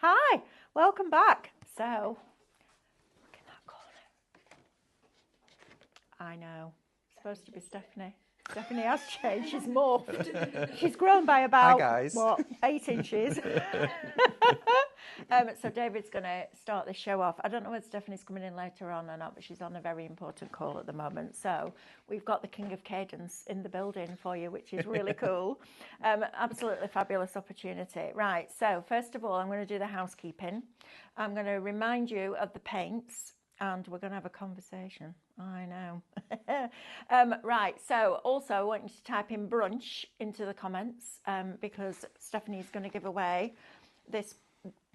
Hi, welcome back. So, look in that corner. I know. It's supposed to be Stephanie. Stephanie has changed. She's morphed. She's grown by about, guys. what, 8 inches. So David's going to start the show off. I don't know whether Stephanie's coming in later on or not, but she's on a very important call at the moment. So we've got the King of Cadence in the building for you, which is really cool. Absolutely fabulous opportunity. Right, so first of all, I'm going to do the housekeeping. I'm going to remind you of the paints, and we're going to have a conversation. I know. Right, so also I want you to type in brunch into the comments because Stephanie's going to give away this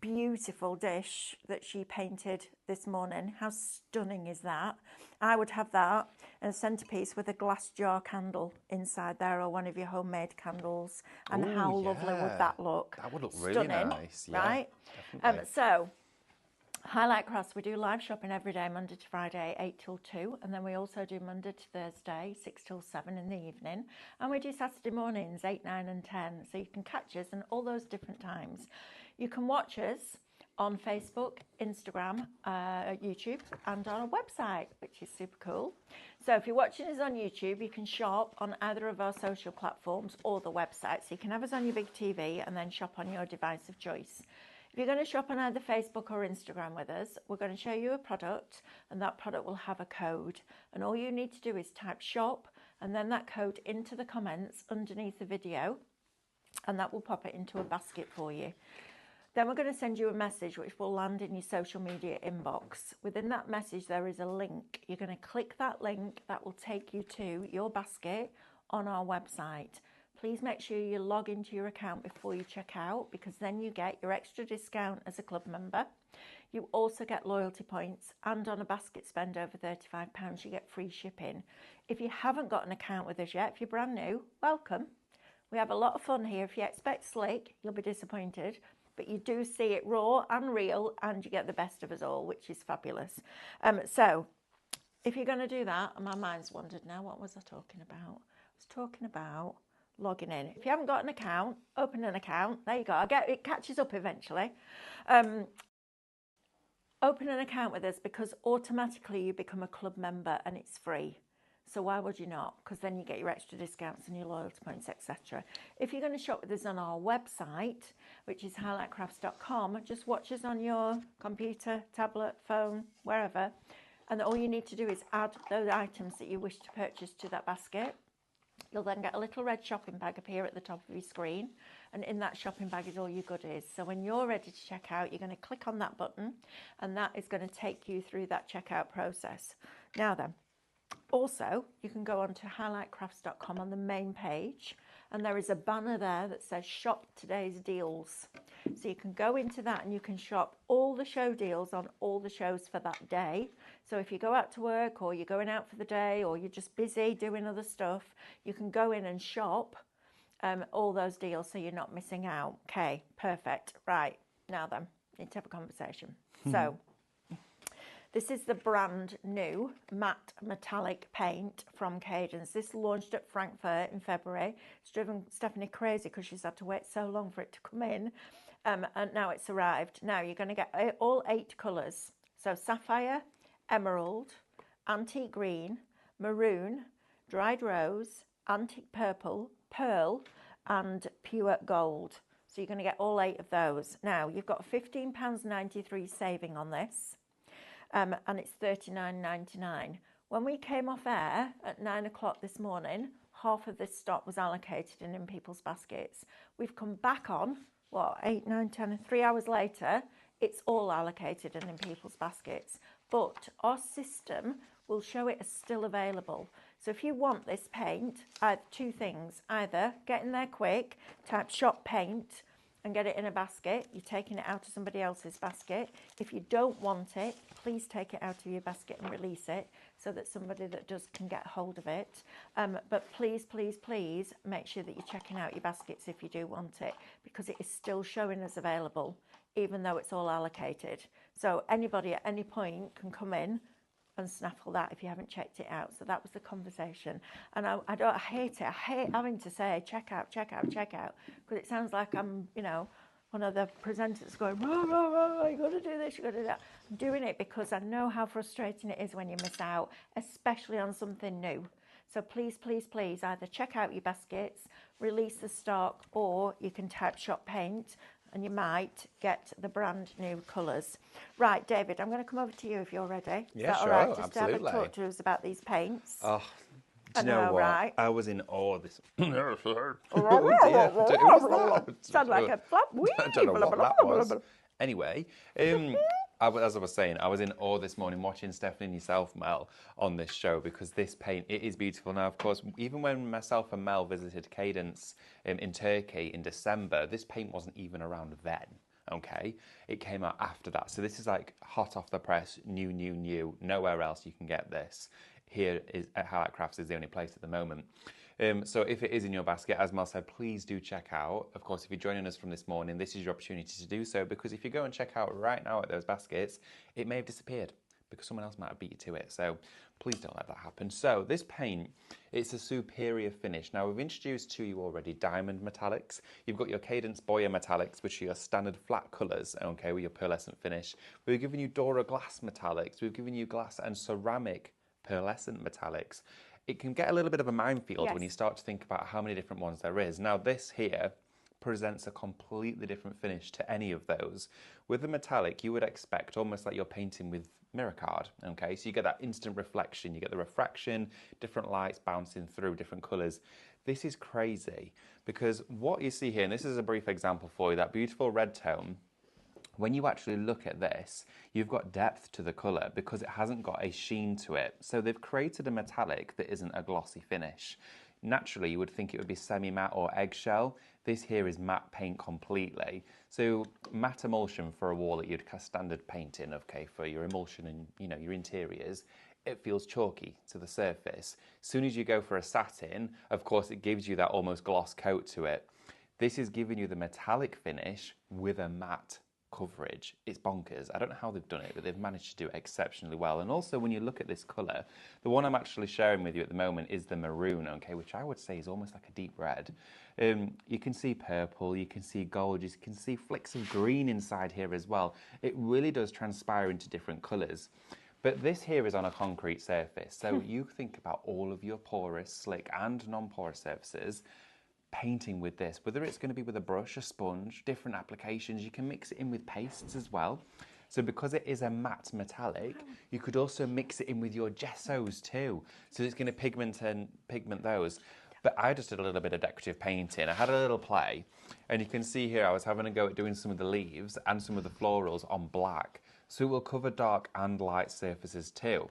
beautiful dish that she painted this morning. How stunning is that? I would have that and a centerpiece with a glass jar candle inside there, or one of your homemade candles. And Ooh, how lovely would that look? That would look Stunning, really nice. Yeah, right? definitely. So Highlight Crafts, we do live shopping every day, Monday to Friday, 8 till 2. And then we also do Monday to Thursday, 6 till 7 in the evening. And we do Saturday mornings, 8, 9 and 10. So you can catch us in all those different times. You can watch us on Facebook, Instagram, YouTube, and on our website, which is super cool. So if you're watching us on YouTube, you can shop on either of our social platforms or the website. So you can have us on your big TV and then shop on your device of choice. If you're going to shop on either Facebook or Instagram with us, we're going to show you a product, and that product will have a code. And all you need to do is type shop and then that code into the comments underneath the video, and that will pop it into a basket for you. Then we're going to send you a message which will land in your social media inbox. Within that message, there is a link. You're going to click that link. That will take you to your basket on our website. Please make sure you log into your account before you check out, because then you get your extra discount as a club member. You also get loyalty points, and on a basket spend over £35, you get free shipping. If you haven't got an account with us yet, if you're brand new, welcome. We have a lot of fun here. If you expect slick, you'll be disappointed. But you do see it raw and real, and you get the best of us all, which is fabulous. So if you're going to do that, and my mind's wandered now, what was I talking about? I was talking about logging in. If you haven't got an account, open an account. There you go. It catches up eventually. Open an account with us, because automatically you become a club member and it's free. So why would you not? Because then you get your extra discounts and your loyalty points, etc. If you're going to shop with us on our website, which is highlightcrafts.com, just watch us on your computer, tablet, phone, wherever. And all you need to do is add those items that you wish to purchase to that basket. You'll then get a little red shopping bag appear at the top of your screen, and in that shopping bag is all your goodies. So when you're ready to check out, you're going to click on that button, and that is going to take you through that checkout process. Now then, also, you can go on to highlightcrafts.com on the main page, and there is a banner there that says shop today's deals. So you can go into that and you can shop all the show deals on all the shows for that day. So if you go out to work, or you're going out for the day, or you're just busy doing other stuff, you can go in and shop all those deals so you're not missing out. Okay, perfect. Right, now then, need to have a conversation. So this is the brand new matte metallic paint from Cadence. This launched at Frankfurt in February. It's driven Stephanie crazy because she's had to wait so long for it to come in. And now it's arrived. Now you're going to get all 8 colours. So sapphire, emerald, antique green, maroon, dried rose, antique purple, pearl, and pure gold. So you're going to get all 8 of those. Now you've got £15.93 saving on this. And it's $39.99. When we came off air at 9 o'clock this morning, half of this stock was allocated and in people's baskets. We've come back on, 8, 9, 10, 3 hours later, it's all allocated and in people's baskets. But our system will show it as still available. So if you want this paint, 2 things. Either get in there quick, type shop paint, and get it in a basket. You're taking it out of somebody else's basket. If you don't want it, please take it out of your basket and release it so that somebody that does can get hold of it. But please, please, please make sure that you're checking out your baskets if you do want it, because it is still showing as available, even though it's all allocated. So anybody at any point can come in and snaffle that if you haven't checked it out. So that was the conversation. And I hate it. I hate having to say check out, check out, check out, because it sounds like I'm, one of the presenters going, rah, rah, rah, you got to do this, you got to do that. I'm doing it because I know how frustrating it is when you miss out, especially on something new. So please, please, please either check out your baskets, release the stock, or you can type shop paint and you might get the brand new colours. Right, David, I'm going to come over to you if you're ready. Yeah, is that sure, all right? Just absolutely. to have a talk to us about these paints. Oh, do you know what? Right? I was in awe this. Oh dear. Who's that? Sound like a flap. I don't know what that was. Anyway, as I was saying, I was in awe this morning watching Stephanie and yourself, Mel, on this show because this paint, it is beautiful. Now, of course, even when myself and Mel visited Cadence in Turkey in December, this paint wasn't even around then. Okay, it came out after that. So this is like hot off the press, new. Nowhere else you can get this. Here is at Highlight Crafts is the only place at the moment. So if it is in your basket, as Mel said, please do check out. Of course, if you're joining us from this morning, this is your opportunity to do so, because if you go and check out right now at those baskets, it may have disappeared because someone else might have beat you to it. So please don't let that happen. So this paint, it's a superior finish. Now we've introduced to you already diamond metallics. You've got your Cadence Boyer metallics, which are your standard flat colours, okay, with your pearlescent finish. We've given you Dora glass metallics. We've given you glass and ceramic pearlescent metallics. It can get a little bit of a minefield when you start to think about how many different ones there is. Now this here presents a completely different finish to any of those. With the metallic, you would expect almost like you're painting with mirror, okay? So you get that instant reflection, you get the refraction, different lights bouncing through different colours. This is crazy because what you see here, and this is a brief example for you, that beautiful red tone, when you actually look at this, you've got depth to the colour because it hasn't got a sheen to it. So they've created a metallic that isn't a glossy finish. Naturally, you would think it would be semi-matte or eggshell. This here is matte paint completely. So matte emulsion for a wall that you'd cast standard paint in, okay, for your emulsion and your interiors, it feels chalky to the surface. As soon as you go for a satin, of course, it gives you that almost gloss coat to it. This is giving you the metallic finish with a matte coverage. It's bonkers. I don't know how they've done it, but they've managed to do it exceptionally well. And also when you look at this colour, the one I'm actually sharing with you at the moment is the maroon, okay, which I would say is almost like a deep red. You can see purple, you can see gold, you can see flicks of green inside here as well. It really does transpire into different colours. But this here is on a concrete surface. So you think about all of your porous, slick and non-porous surfaces, painting with this, whether it's going to be with a brush, a sponge, different applications, you can mix it in with pastes as well. So because it is a matte metallic, you could also mix it in with your gessos too. So it's going to pigment those. But I just did a little bit of decorative painting. I had a little play, and you can see here I was having a go at doing some of the leaves and some of the florals on black. So it will cover dark and light surfaces too.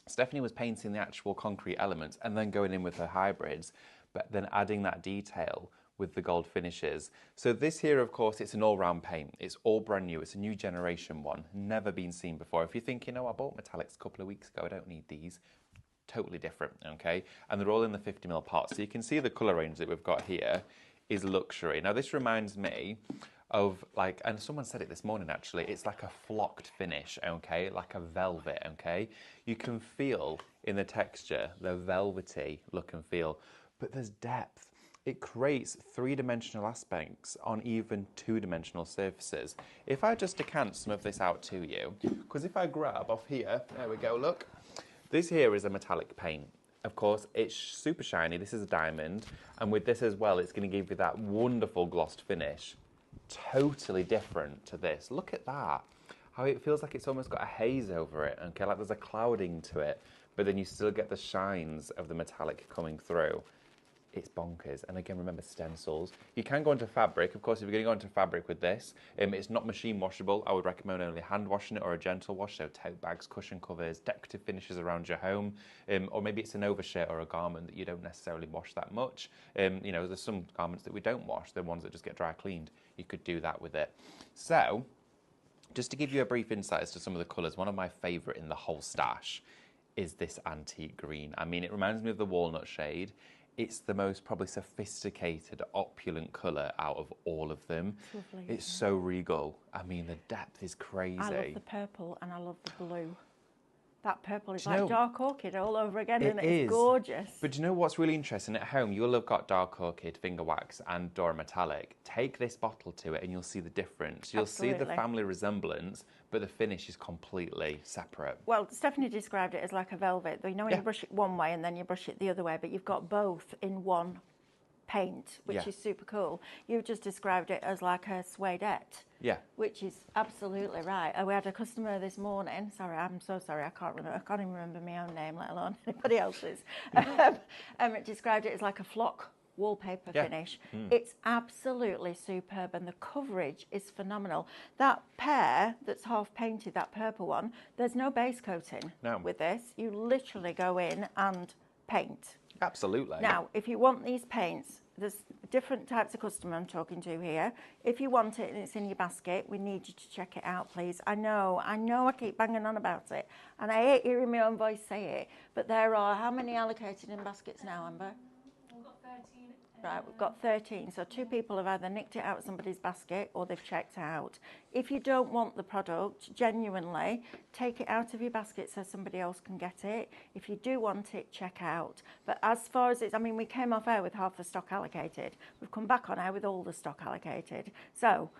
Stephanie was painting the actual concrete elements and then going in with her hybrids, but then adding that detail with the gold finishes. So this here, of course, it's an all-round paint. It's all brand new. It's a new generation one, never been seen before. If you're thinking, oh, I bought metallics a couple of weeks ago, I don't need these. Totally different, okay? And they're all in the 50ml pots. So you can see the colour range that we've got here is luxury. Now this reminds me of like, and someone said it this morning actually, it's like a flocked finish, okay? Like a velvet, okay? You can feel in the texture, the velvety look and feel, but there's depth. It creates three-dimensional aspects on even two-dimensional surfaces. If I just decant some of this out to you, because if I grab off here, there we go, look. This here is a metallic paint. Of course, it's super shiny. This is a diamond. And with this as well, it's going to give you that wonderful glossed finish. Totally different to this. Look at that. How it feels like it's almost got a haze over it. Okay, like there's a clouding to it. But then you still get the shines of the metallic coming through. It's bonkers. And again, remember stencils. You can go into fabric. Of course, if you're going to go into fabric with this, it's not machine washable. I would recommend only hand washing it or a gentle wash. So tote bags, cushion covers, decorative finishes around your home. Or maybe it's an overshirt or a garment that you don't necessarily wash that much. There's some garments that we don't wash. They're ones that just get dry cleaned. You could do that with it. So just to give you a brief insight as to some of the colours, one of my favourite in the whole stash is this antique green. I mean, it reminds me of the walnut shade. It's the most probably sophisticated, opulent colour out of all of them. It's lovely. It's so regal. I mean, the depth is crazy. I love the purple and I love the blue. That purple is like dark orchid all over again, and it's gorgeous. But do you know what's really interesting? At home, you'll have got dark orchid, finger wax, and Dora metallic. Take this bottle to it, and you'll see the difference. You'll see the family resemblance, but the finish is completely separate. Well, Stephanie described it as like a velvet. You know when you brush it one way and then you brush it the other way, but you've got both in one paint, which is super cool. You've just described it as like a suedette. Yeah. Which is absolutely right. We had a customer this morning. Sorry, I'm so sorry. I can't even remember my own name, let alone anybody else's. It described it as like a flock wallpaper finish. It's absolutely superb, and the coverage is phenomenal. That pair that's half painted, that purple one, there's no base coating with this. You literally go in and paint. Absolutely. Now, if you want these paints, there's different types of customer I'm talking to here. If you want it and it's in your basket, we need you to check it out, please. I know I keep banging on about it, and I hate hearing my own voice say it, but there are how many allocated in baskets now, Amber? We've got 13. Right, we've got 13. So 2 people have either nicked it out of somebody's basket or they've checked out. If you don't want the product, genuinely, take it out of your basket so somebody else can get it. If you do want it, check out. But as far as it's, I mean, we came off air with half the stock allocated. We've come back on air with all the stock allocated. So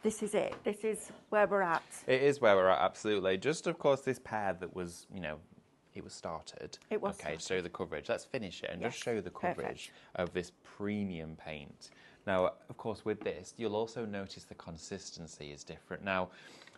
this is it. This is where we're at. It is where we're at, absolutely. Just, of course, this pair that was, it was started. It was okay, show the coverage. Let's finish it and just show the coverage of this premium paint. Now, of course, with this, you'll also notice the consistency is different. Now,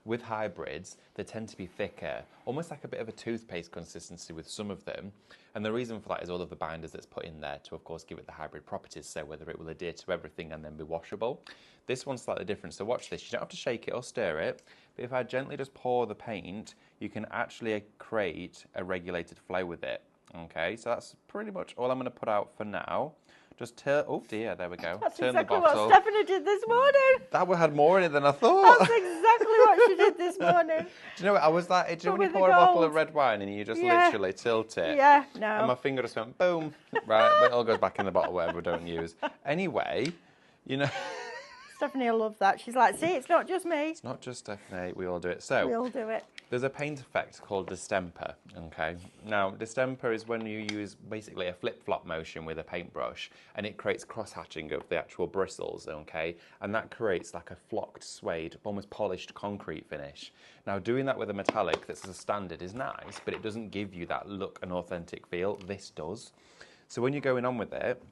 with hybrids, they tend to be thicker, almost like a bit of a toothpaste consistency with some of them. And the reason for that is all of the binders that's put in there to, of course, give it the hybrid properties, so whether it will adhere to everything and then be washable. This one's slightly different, so watch this. You don't have to shake it or stir it, but if I gently just pour the paint, you can actually create a regulated flow with it. Okay, so that's pretty much all I'm going to put out for now. Just turn, oh dear, there we go. That's turn exactly the bottle. what Stephanie did this morning. That one had more in it than I thought. That's exactly what she did this morning. Do you know what? I was like, do you know when you pour a bottle of red wine and you just literally tilt it? Yeah, no. And my finger just went boom. Right, but it all goes back in the bottle, whatever we don't use. Anyway, Stephanie will love that. She's like, see, it's not just me. It's not just Stephanie, we all do it. So, we all do it. There's a paint effect called distemper, okay? Now, distemper is when you use basically a flip-flop motion with a paintbrush, and it creates cross-hatching of the actual bristles, okay? And that creates like a flocked, suede, almost polished concrete finish. Now, doing that with a metallic that's a standard is nice, but it doesn't give you that look and authentic feel. This does. So when you're going on with it,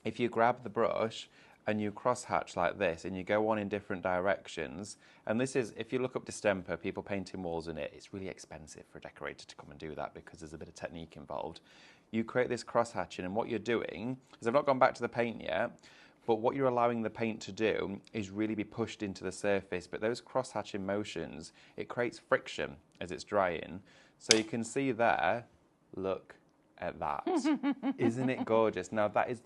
if you grab the brush and you cross-hatch like this, and you go on in different directions. And this is, if you look up distemper, people painting walls in it, it's really expensive for a decorator to come and do that because there's a bit of technique involved. You create this cross-hatching, and what you're doing is, I've not gone back to the paint yet, but what you're allowing the paint to do is really be pushed into the surface. But those cross-hatching motions, it creates friction as it's drying. So you can see there, look at that. Isn't it gorgeous? Now, that is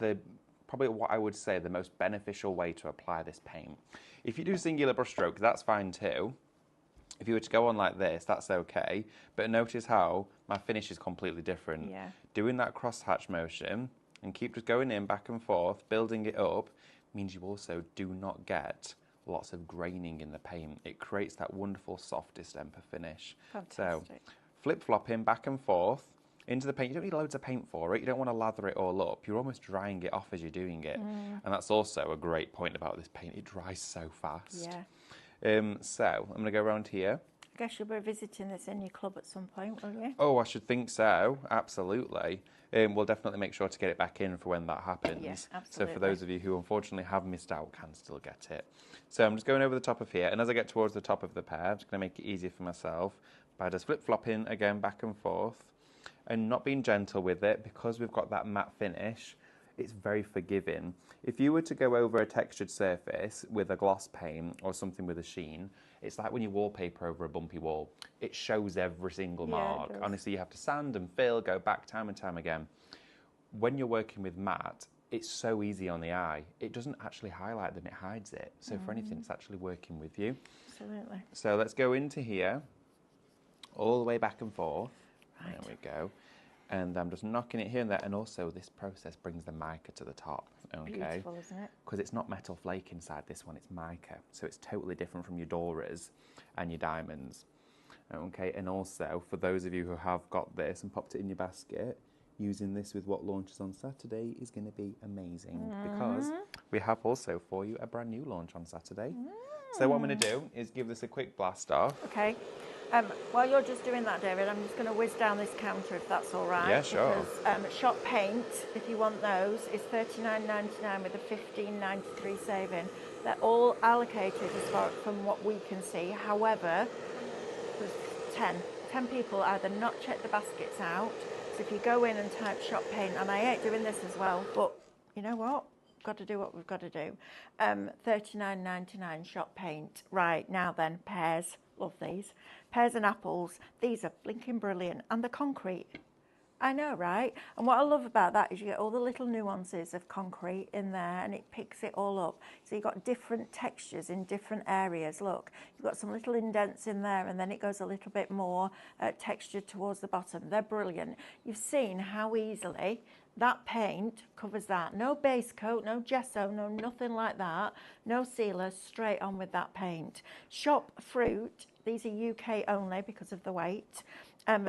probably what I would say the most beneficial way to apply this paint. If you do singular brush stroke, that's fine too. If you were to go on like this, that's okay. But notice how my finish is completely different. Yeah. Doing that cross-hatch motion and keep just going in back and forth, building it up, means you also do not get lots of graining in the paint. It creates that wonderful soft distemper finish. Fantastic. So flip-flopping back and forth into the paint. You don't need loads of paint for it. You don't want to lather it all up. You're almost drying it off as you're doing it. And that's also a great point about this paint. It dries so fast. Yeah. So I'm going to go around here. I guess you'll be visiting this in your club at some point, won't you? Oh, I should think so. Absolutely. We'll definitely make sure to get it back in for when that happens. Yes, absolutely. So for those of you who unfortunately have missed out, can still get it. So I'm just going over the top of here. And as I get towards the top of the pair, I'm just going to make it easier for myself by just flip-flopping again back and forth. And not being gentle with it, because we've got that matte finish, it's very forgiving. If you were to go over a textured surface with a gloss paint or something with a sheen, it's like when you wallpaper over a bumpy wall. It shows every single mark. Honestly, you have to sand and fill, go back time and time again. When you're working with matte, it's so easy on the eye. It doesn't actually highlight them, it hides it. So for anything, it's actually working with you. Absolutely. So let's go into here, all the way back and forth. Right. There we go. And I'm just knocking it here and there. And also this process brings the mica to the top. Okay. Beautiful, isn't it? Because it's not metal flake inside this one, it's mica. So it's totally different from your Doras and your diamonds. Okay, and also for those of you who have got this and popped it in your basket, using this with what launches on Saturday is going to be amazing because we have also for you a brand new launch on Saturday. So what I'm going to do is give this a quick blast off. Okay. While you're just doing that, David, I'm just going to whiz down this counter if that's all right. Yeah, sure. Because shop paint, if you want those, is $39.99 with a $15.93 saving. They're all allocated as far from what we can see. However, there's 10 people either not checked the baskets out. So if you go in and type shop paint, and I hate doing this as well, but you know what? Got to do what we've got to do. $39.99 shop paint. Right, now then, pears. Love these. Pears and apples. These are blinking brilliant. And the concrete. I know, right? And what I love about that is you get all the little nuances of concrete in there and it picks it all up. So you've got different textures in different areas. Look, you've got some little indents in there and then it goes a little bit more texture towards the bottom. They're brilliant. You've seen how easily that paint covers that. No base coat, no gesso, no nothing like that. No sealer, straight on with that paint. Shop fruit. These are UK only because of the weight.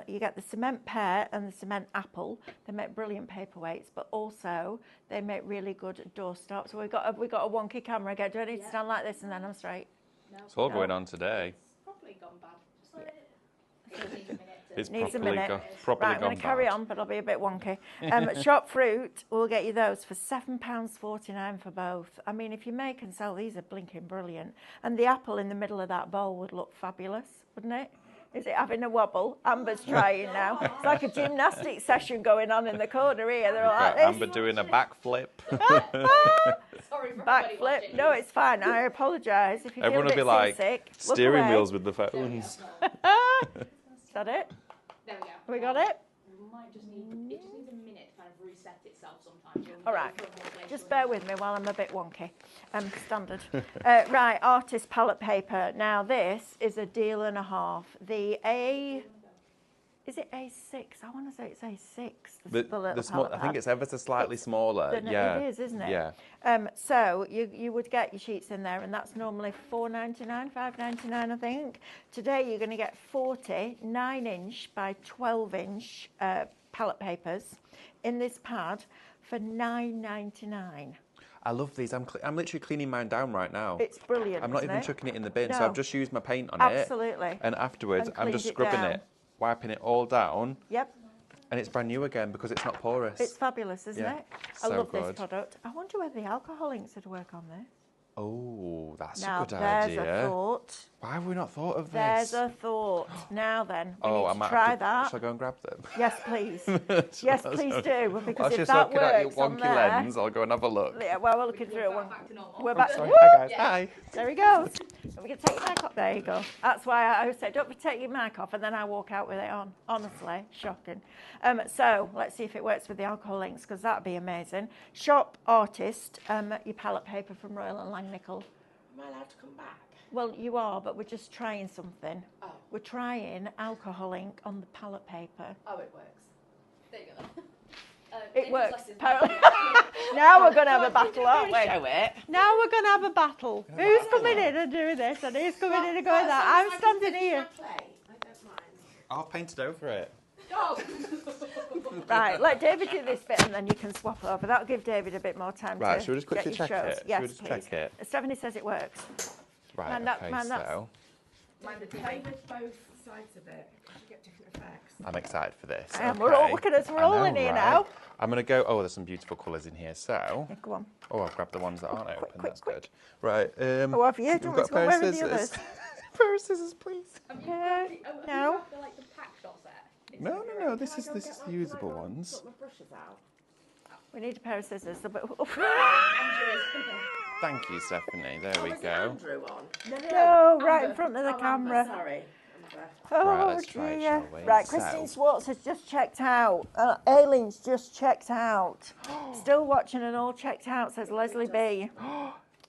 You get the cement pear and the cement apple. They make brilliant paperweights, but also they make really good doorstops. So we've got a wonky camera again. Do I need to stand like this and then I'm straight? No. It's all going on today. It's probably gone bad. Just let it It's needs a properly minute. gone Right, I'm going to carry on, but I'll be a bit wonky. Shop fruit, we'll get you those for £7.49 for both. I mean, if you make and sell, these are blinking brilliant. And the apple in the middle of that bowl would look fabulous, wouldn't it? Is it having a wobble? Amber's trying now. It's like a gymnastics session going on in the corner here. They're all like this. Amber doing a backflip. Sorry for Backflip. No, it's fine. I apologise. If you Everyone feel will a bit be like, seasick, steering look away. wheels with the phones. Is that it? There we go. We got it? It just needs a minute to kind of reset itself sometimes. All right. Just bear with me while I'm a bit wonky. Standard. Right, artist palette paper. Now this is a deal and a half. The is it A6? I want to say it's A6. The little small, I think it's ever so slightly smaller. Yeah. It is, isn't it? Yeah. So you would get your sheets in there, and that's normally $4.99, $5.99, I think. Today you're going to get 40 9-inch by 12-inch palette papers in this pad for $9.99. I love these. I'm literally cleaning mine down right now. It's brilliant. I'm not even it? chucking it in the bin, No. so I've just used my paint on Absolutely. it. And afterwards, And I'm just cleaned it scrubbing down. it, wiping it all down. Yep. And it's brand new again because it's not porous. It's fabulous, isn't Yeah, it? so I love good. this product. I wonder whether the alcohol inks would work on this. Oh, that's Now, a good there's idea. a thought. Why have we not thought of There's this? a thought. Now then, we I need to might try have to, that. Shall I go and grab them? Yes, please. Yes, please do. Because Whilst if you're that looking at your works on wonky there, lens, I'll go and have a look. yeah, well, we're looking through it. Back to normal. We're back. Sorry. Woo! Hi, guys. Yeah. Hi. There he goes. We can take your mic off. There you go. That's why I always say, don't take your mic off, and then I walk out with it on. Honestly, shocking. So let's see if it works with the alcohol inks, because that'd be amazing. Shop artist, your palette paper from Royal and Langnickel. Am I allowed to come back? Well, you are, but we're just trying something. Oh. We're trying alcohol ink on the palette paper. Oh, it works. There you go. It works, apparently. Now we're going to have a battle, aren't we? Show it. Now we're going to have a battle. Who's coming in and doing this, and who's coming in and going that? I'm standing here. I don't mind. I'll paint it over it. Oh. Right, let David do this bit, and then you can swap over. That'll give David a bit more time Right, to shall we just quickly get your check shows. it? Shall Yes, we just please. check it? Stephanie says it works. Right, Man, that- okay, man, that's- so Mind the Play TV. with both sides of it. You get different effects. I'm excited for this. I am. We're all- look at us, we're I all know, in here right? now. I'm going to go, there's some beautiful colours in here, so... Yeah, go on. Oh, I've grabbed the ones that aren't open, quick, that's quick. good. Right, Oh, have you? Do you we've want got a to go pair where of are the scissors. others? Pair of scissors, please. Have you Yeah, got the, no. have you got the pack shot set? No, this is the usable ones. Put my brushes out. We need a pair of scissors. But Thank you, Stephanie. There we Was go. Andrew on? no, right in front of the camera. Sorry. Oh, Right, let's try it, dear. shall we? Right, So- Christine Swartz has just checked out. Aileen's just checked out. Still watching and all checked out, says Leslie B.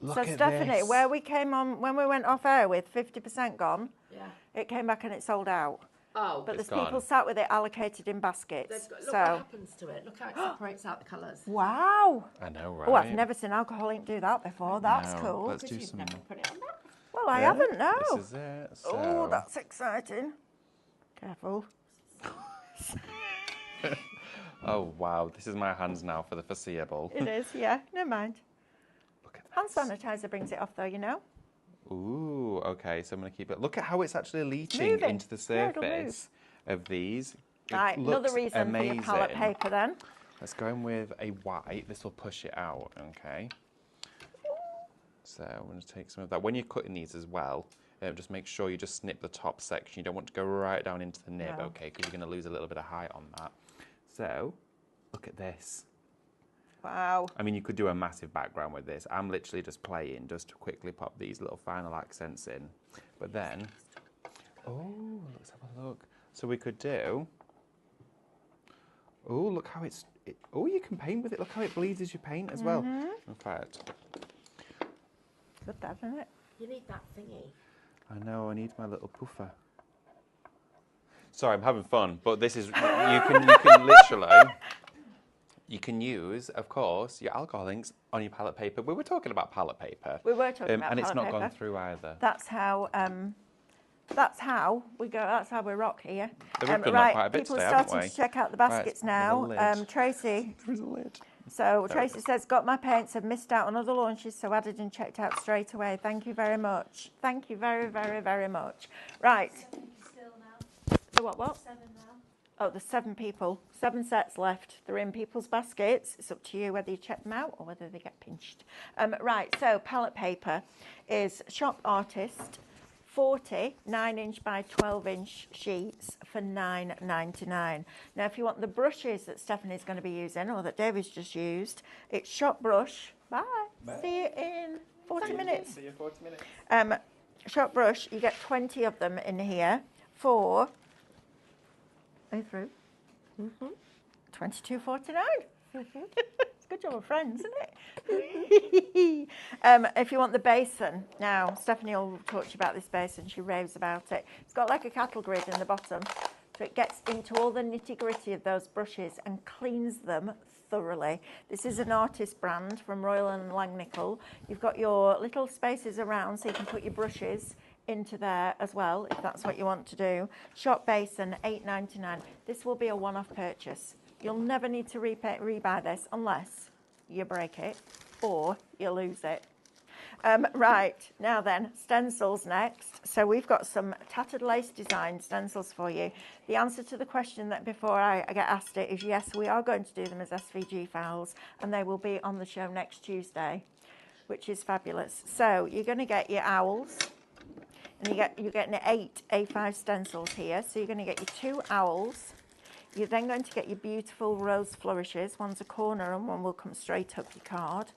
Look So at Stephanie, this. where we came on, when we went off air with 50% gone, Yeah. it came back and it sold out. Oh, But It's there's people gone. sat with it allocated in baskets. look what So, happens to it. Look how it separates out the colours. wow. I know, right? Oh, I've never seen alcohol ink do that before. That's No, cool. Let's do You've some... never put it on that. Well, I Yeah, haven't, no. This is it. Oh, So, that's exciting. Careful. Oh, wow. This is my hands now for the foreseeable. It is, yeah. Never mind. Look at Hand this. sanitizer brings it off, though, you know. Ooh, okay. So I'm going to keep it. Look at how it's actually leaching Moving. into the Yeah, it'll move. surface of these. It Right, another looks reason amazing. for your palette paper then. Let's go in with a white. This will push it out, okay? So I'm going to take some of that. When you're cutting these as well, just make sure you just snip the top section. You don't want to go right down into the nib, No. okay? Because you're going to lose a little bit of height on that. So, look at this. Wow. I mean, you could do a massive background with this. I'm literally just playing just to quickly pop these little final accents in. But then, oh, let's have a look. So we could do, oh, look how oh, you can paint with it. Look how it bleeds as you paint as well. In fact, Good that, isn't it? You need that thingy. I know, I need my little puffer. Sorry, I'm having fun, but this is, you can literally, you can use, of course, your alcohol inks on your palette paper. We were talking about palette paper. We were talking about and it's palette not gone paper. through either. That's how we go. That's how we rock here. We've done that Right, quite a bit people today, are haven't starting we? to check out the Right, baskets there's a now. lid. Tracy. There's a lid. So Tracy says, got my paints, have missed out on other launches, so added and checked out straight away. Thank you very much. Thank you very, very, very much. Right. Still now. The what? 7 now. Oh, there's 7 people. 7 sets left. They're in people's baskets. It's up to you whether you check them out or whether they get pinched. Right, so palette paper is Shop Artist, 40 9-inch by 12-inch sheets for $9.99. Now, if you want the brushes that Stephanie's going to be using or that David's just used, it's Shop Brush. Bye. See you in 40 minutes. See you in 40 minutes. Shop Brush, you get 20 of them in here for... Are you through? $22.49. It's a good job of friends, isn't it? If you want the basin, now Stephanie will talk to you about this basin. She raves about it. It's got like a cattle grid in the bottom, so it gets into all the nitty gritty of those brushes and cleans them thoroughly. This is an artist brand from Royal and Langnickel. You've got your little spaces around so you can put your brushes into there as well, if that's what you want to do. Shop basin, $8.99. This will be a one-off purchase. You'll never need to rebuy this unless you break it or you lose it. Right, now then, stencils next. So we've got some tattered lace design stencils for you. The answer to the question that before I get asked it is yes, we are going to do them as SVG files, and they will be on the show next Tuesday, which is fabulous. So you're going to get your owls, and you're getting 8 A5 stencils here. So you're going to get your 2 owls. You're then going to get your beautiful rose flourishes. One's a corner and one will come straight up your card.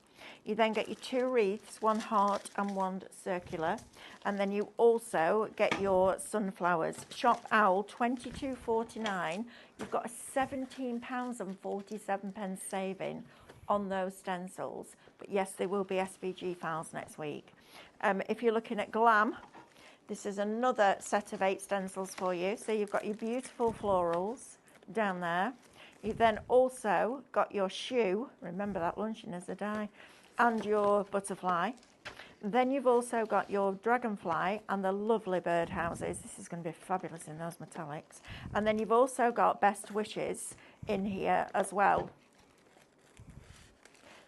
You then get your 2 wreaths, 1 heart and 1 circular. And then you also get your sunflowers. Shop Owl, $22.49. You've got a £17.47 saving on those stencils. But yes, they will be SVG files next week. If you're looking at Glam, this is another set of 8 stencils for you. So you've got your beautiful florals down there. You've then also got your shoe, remember that luncheon as a die, and your butterfly. Then you've also got your dragonfly and the lovely birdhouses. This is going to be fabulous in those metallics. And then you've also got best wishes in here as well.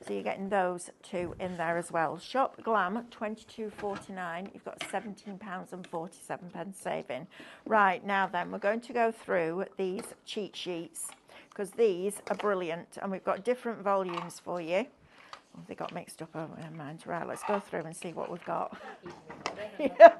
So you're getting those 2 in there as well. Shop Glam, $22.49. You've got £17.47 saving. Right, now then, we're going to go through these cheat sheets because these are brilliant and we've got different volumes for you. Oh, they got mixed up over in mind. Right, let's go through and see what we've got. Yeah,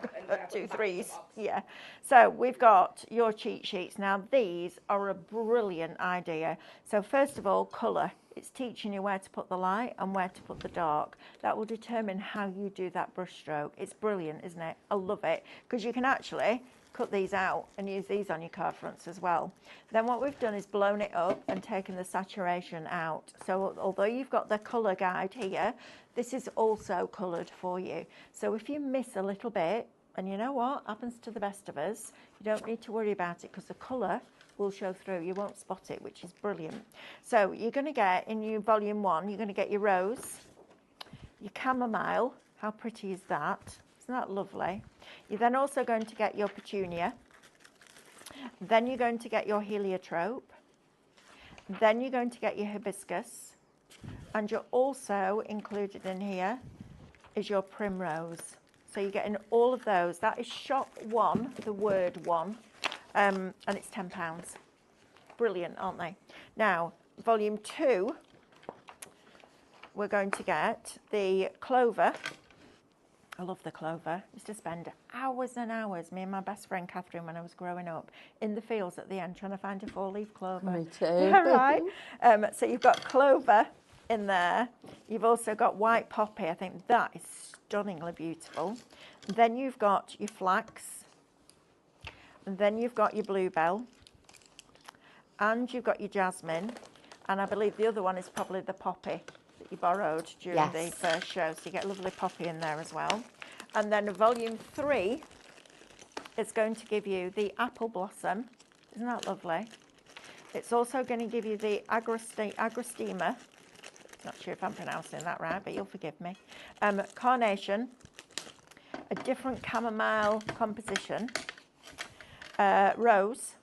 2 3s. Yeah. So we've got your cheat sheets. Now, these are a brilliant idea. So first of all, colour. It's teaching you where to put the light and where to put the dark. That will determine how you do that brush stroke. It's brilliant, isn't it? I love it because you can actually cut these out and use these on your card fronts as well. Then what we've done is blown it up and taken the saturation out. So although you've got the colour guide here, this is also coloured for you. So if you miss a little bit, and you know what happens to the best of us, you don't need to worry about it because the colour will show through. You won't spot it, which is brilliant. So you're going to get, in your volume 1, you're going to get your rose, your chamomile. How pretty is that? Isn't that lovely? You're then also going to get your petunia. Then you're going to get your heliotrope. Then you're going to get your hibiscus. And you're also included in here is your primrose. So you're getting all of those. That is shop 1, the word 1, and it's £10. Brilliant, aren't they? Now, volume 2, we're going to get the clover. I love the clover. I used to spend hours and hours, me and my best friend Catherine, when I was growing up, in the fields at the end trying to find a 4-leaf clover. Me too. Right. So you've got clover in there. You've also got white poppy. I think that is stunningly beautiful. Then you've got your flax. And then you've got your bluebell. And you've got your jasmine. And I believe the other one is probably the poppy that you borrowed during the first show. So you get a lovely poppy in there as well. And then volume 3 is going to give you the apple blossom. Isn't that lovely? It's also going to give you the agrostima. Not sure if I'm pronouncing that right, but you'll forgive me. Carnation, a different chamomile composition, rose,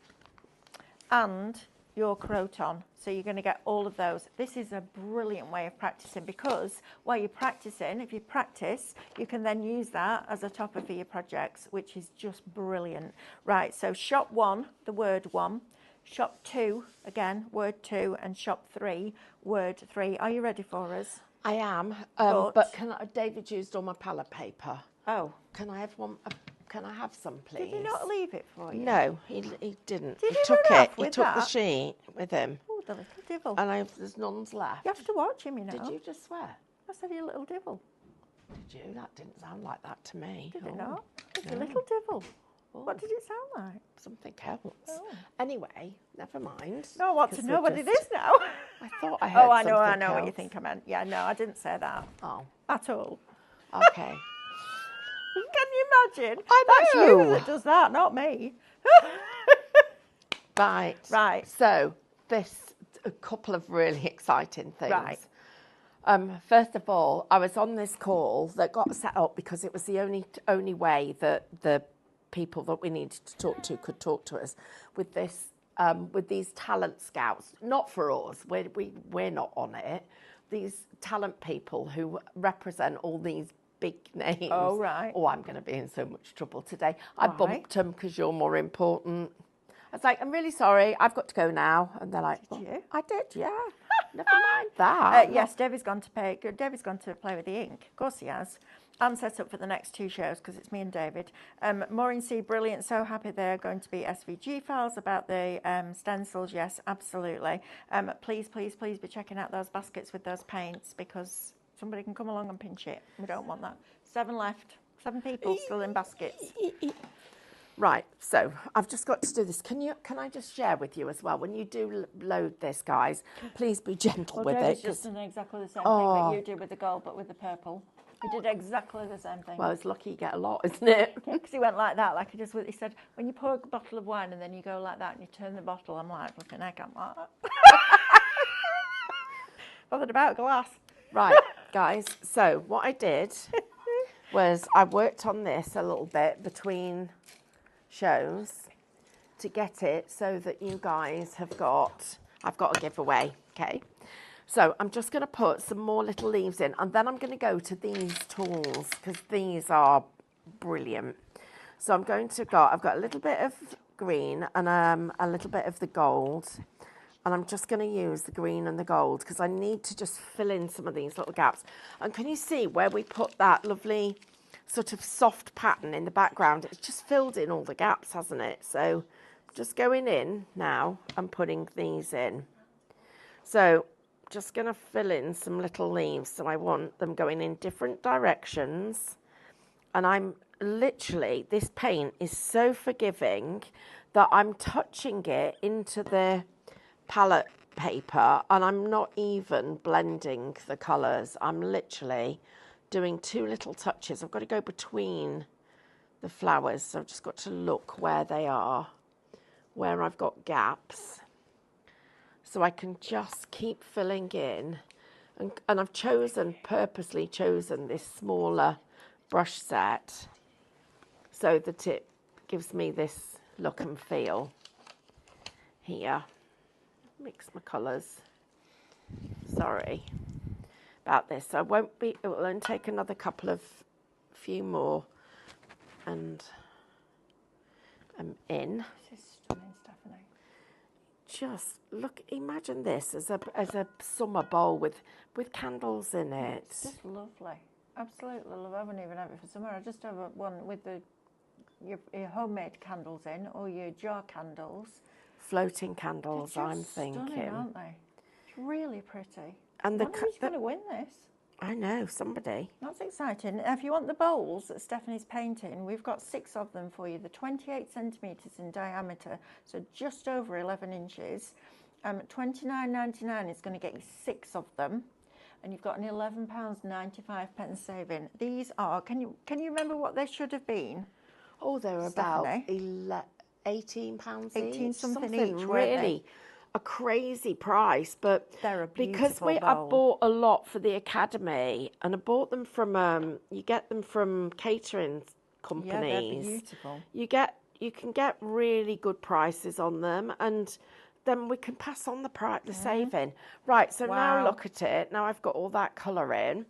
and your croton. So you're going to get all of those. This is a brilliant way of practicing, because while you're practicing, if you practice, you can then use that as a topper for your projects, which is just brilliant. Right, so shop 1, the word 1. Shop 2, again, word 2, and shop 3, word 3. Are you ready for us? I am, but David used all my palette paper. Oh. Can I have one? Can I have some, please? Did he not leave it for you? No, he didn't. Did he he took run it. off He with took that? the sheet with him. Oh, the little devil. And there's none's left. You have to watch him, you know. Did you just swear? I said, you little devil. Did you? That didn't sound like that to me. Did it Oh, not? It's no. a little devil. Oh. What did it sound like? Something else. Oh. Anyway, never mind. No, I want to because know we're what it just- is now. I thought I heard Oh, I know something what you else. think I meant. Yeah, no, I didn't say that Oh, at all. okay. Can you imagine? I That's you know. that does that, not me. Right. Right. So, a couple of really exciting things. Right. First of all, I was on this call that got set up because it was the only way that the people that we needed to talk to could talk to us with this, with these talent scouts. Not for us, we're not on it. These talent people who represent all these big names. Oh, right. Oh, I'm going to be in so much trouble today. I Why? bumped them because you're more important. I was like, I'm really sorry, I've got to go now. And they're like, Did you? I did, yeah. Never mind that. Yes, David's gone to play with the ink. Of course he has. I'm set up for the next 2 shows because it's me and David. Maureen C, brilliant. So happy they're going to be SVG files about the stencils. Yes, absolutely. Please be checking out those baskets with those paints, because somebody can come along and pinch it. We don't want that. 7 left. 7 people still in baskets. Right, so I've just got to do this. Can I just share with you as well? When you do load this, guys, please be gentle with David's it. just done exactly the same thing that you did with the gold, but with the purple. He did exactly the same thing. Well, it's lucky you get a lot, isn't it? Because he went like that, like he said, when you pour a bottle of wine and then you go like that and you turn the bottle, I'm like, flipping heck, I'm like that. Bothered about glass. Right, guys, so what I did was I worked on this a little bit between shows to get it so that you guys I've got a giveaway, okay? So I'm just going to put some more little leaves in, and then I'm going to go to these tools because these are brilliant. So I've got a little bit of green and a little bit of the gold, and I'm just going to use the green and the gold because I need to just fill in some of these little gaps. And can you see where we put that lovely sort of soft pattern in the background? It's just filled in all the gaps, hasn't it? So just going in now and putting these in. So just going to fill in some little leaves. So I want them going in different directions. And I'm literally, this paint is so forgiving that I'm touching it into the palette paper and I'm not even blending the colours. I'm literally doing 2 little touches. I've got to go between the flowers. So I've just got to look where they are, where I've got gaps. So I can just keep filling in. And I've purposely chosen this smaller brush set so that it gives me this look and feel. here. Mix my colours. Sorry about this. So it will only take another few more, and I'm in. This is stunning, Stephanie. Just look, imagine this as a summer bowl with candles in it. It's just lovely. Absolutely love. I wouldn't even have it for summer. I just have one with your homemade candles in, or your jar candles. Floating candles, They're I'm just thinking. stunning, aren't they? It's really pretty. And Who's going to win this? I know, somebody. That's exciting. If you want the bowls that Stephanie's painting, we've got 6 of them for you. They're 28 centimetres in diameter, so just over 11 inches. $29.99 is going to get you 6 of them, and you've got an £11.95 saving. These are, can you remember what they should have been? Oh, they're Stephanie? about £18 18 each. something each, weren't really a crazy price, but They're a because beautiful I bowl. bought a lot for the academy, and I bought them from you get them from catering companies. Yeah, they're beautiful. You can get really good prices on them, and then we can pass on the saving. Right, so now Wow. look at it. Now I've got all that colour in.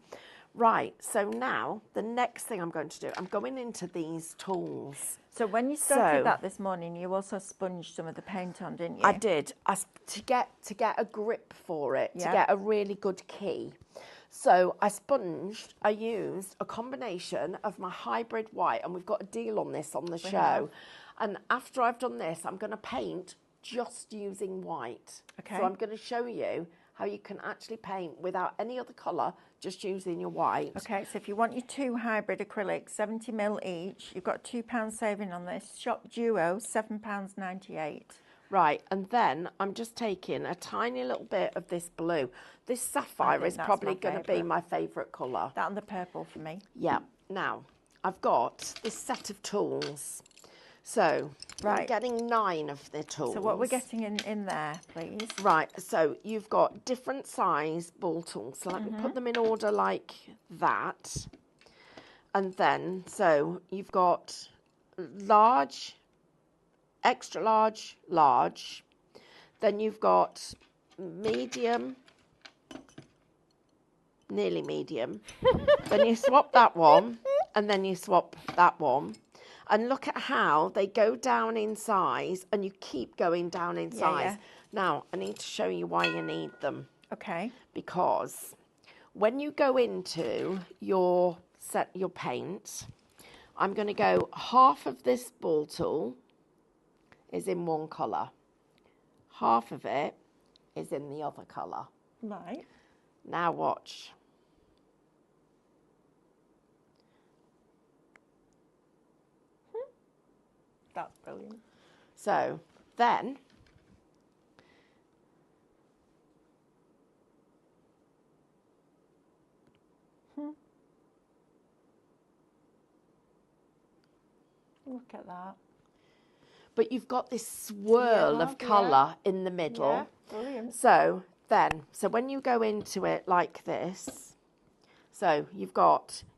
Right, so now the next thing I'm going to do, I'm going into these tools. So when you started So- that this morning, you also sponged some of the paint on, didn't you? I did. To get a grip for it, to Yeah. get a really good key. So I used a combination of my hybrid white, and we've got a deal on this on the show. have. And after I've done this, I'm going to paint just using white. Okay. So I'm going to show you how you can actually paint without any other colour, just using your white. Okay, so if you want your 2 hybrid acrylics, 70ml each, you've got £2 saving on this. Shop Duo, £7.98. Right, and then I'm just taking a tiny little bit of this blue. This sapphire think is that's probably my going to be favourite. my favourite colour. That and the purple for me. Yeah, now I've got this set of tools. So I'm Right. getting 9 of the tools. So what we're getting in there, please? Right, so you've got different size ball tools. So let me put them in order like that. And then, so you've got large, extra large, large. Then you've got medium, nearly medium. Then you swap that one, and then you swap that one. And look at how they go down in size, and you keep going down in size. yeah. Now, I need to show you why you need them. Okay. Because when you go into your paint, I'm going to go half of this ball tool is in one colour. Half of it is in the other colour. Right. Now watch. That's brilliant. So then Look at that. but you've got this swirl Yeah, of yeah. colour in the middle. Yeah, brilliant. So when you go into it like this, so you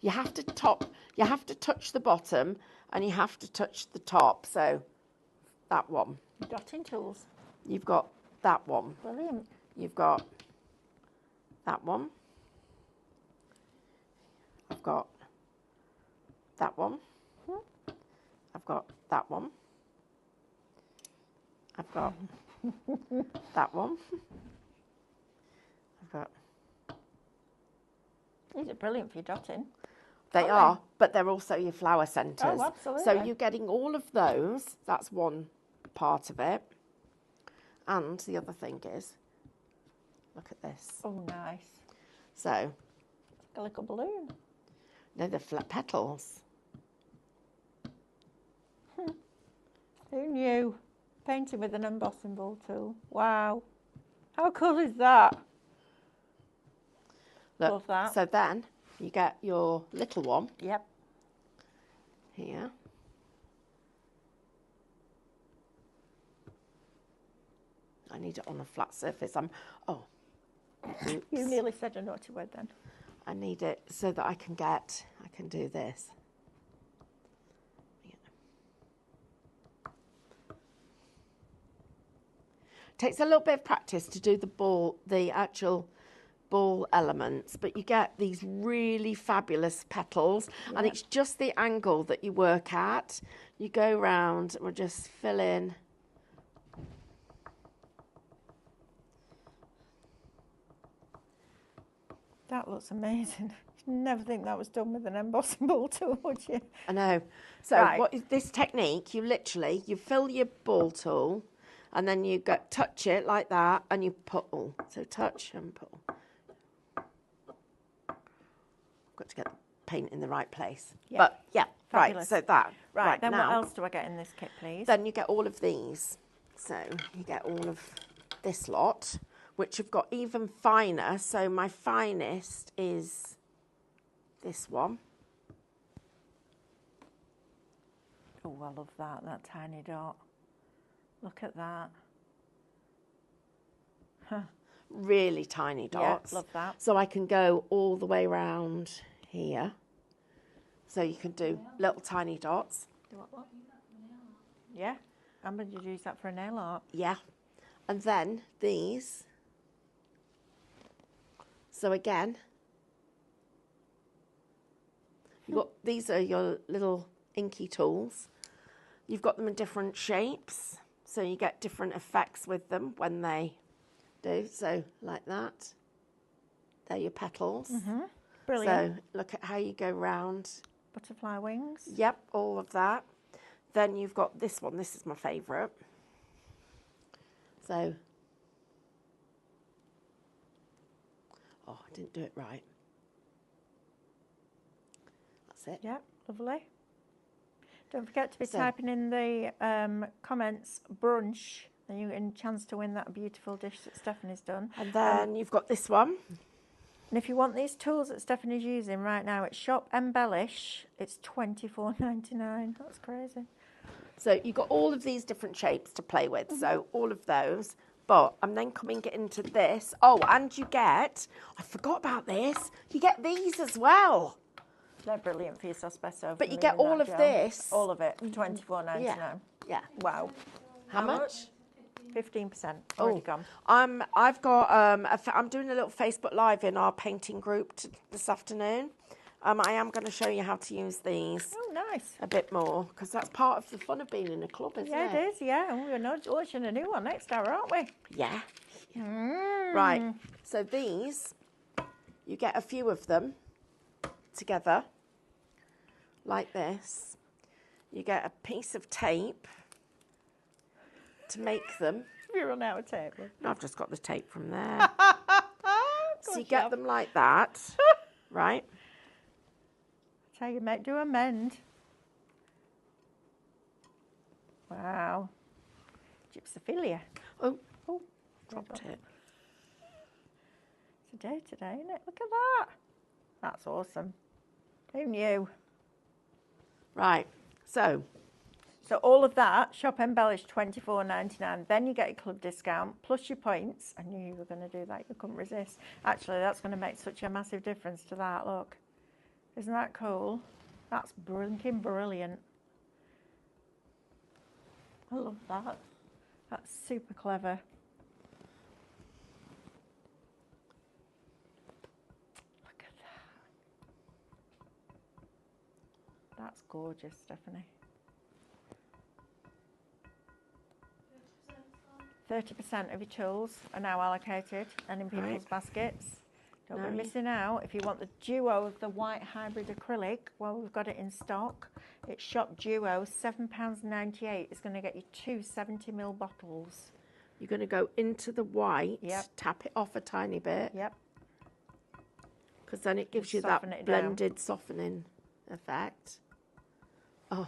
have to touch the bottom and you have to touch the top. So that one, Dotting tools. you've got that one, Brilliant. you've got that one, I've got that one, I've got that one, I've got that one, I've got. These are brilliant for your dotting. They Aren't are, but they're also your flower centres. Oh, absolutely. So you're getting all of those. That's one part of it. And the other thing is, look at this. Oh, nice. So, A little balloon. they're the flat petals. Who knew? Painting with an embossing ball tool. Wow. How cool is that? Look, Love that. So then you get your little one Yep. here. I need it on a flat surface. Oops. You nearly said a naughty word then. I need it so that I can do this. takes a little bit of practice to do the actual ball elements, but you get these really fabulous petals, and it's just the angle that you work at. You go round, and we'll just fill in. That looks amazing. You'd never think that was done with an embossing ball tool, would you? I know. So Right. what is this technique? You fill your ball tool, and then you touch it like that, and you pull. So touch and pull. Got to get the paint in the right place. Yeah. But yeah, Fabulous. right. So that. Right, then now, what else do I get in this kit, please? Then you get all of these. So you get all of this lot, which have got even finer. So my finest is this one. Oh, I love that tiny dot. Look at that. Really tiny dots. Yeah, love that. So I can go all the way around here. So you can do little tiny dots. Do what? Yeah, I'm going to use that for a nail art. Yeah. And then these. So again, these are your little inky tools. You've got them in different shapes, so you get different effects with them when they do. So like that. They're your petals. Brilliant. So look at how you go round. Butterfly wings. Yep, all of that. Then you've got this one. This is my favourite. So, oh, I didn't do it right. That's it. Yep, lovely. Don't forget to be So- typing in the comments brunch, and you get a chance to win that beautiful dish that Stephanie's done. And then you've got this one. And if you want these tools that Stephanie's using right now, it's Shop Embellish. It's $24.99. That's crazy. So you've got all of these different shapes to play with. So all of those. But I'm then coming into this. Oh, and you get, I forgot about this, you get these as well. They're brilliant for your Sospeso. But you get all of this. All of it, $24.99. Yeah. Yeah. Wow. How much? 15%. Already gone. I've got I'm doing a little Facebook Live in our painting group this afternoon. I am going to show you how to use these Oh, nice. a bit more, because that's part of the fun of being in a club, isn't Yeah, it? it is, yeah. And we're launching a new one next hour, aren't we? Yeah. Right. So these, you get a few of them together, like this. You get a piece of tape to make them. We run out of tape. No, I've just got the tape from there. So you get them like that, right? Tell you, mate, do a mend. Wow. Gypsophilia. Oh, dropped it. It's a day today, isn't it? Look at that. That's awesome. Who knew? Right. So all of that, Shop Embellish, $24.99. Then you get your club discount plus your points. I knew you were going to do that. You couldn't resist. Actually, that's going to make such a massive difference to that. Look. Isn't that cool? That's brilliant. I love that. That's super clever. Look at that. That's gorgeous, Stephanie. 30% of your tools are now allocated and in people's Right. baskets. Don't No. be missing out. If you want the duo of the white hybrid acrylic, well, we've got it in stock. It's Shop Duo, £7.98. It's going to get you two 70ml bottles. you're going to go into the white, Yep. tap it off a tiny bit, Yep. because then it gives Just you soften that it down. blended softening effect. Oh,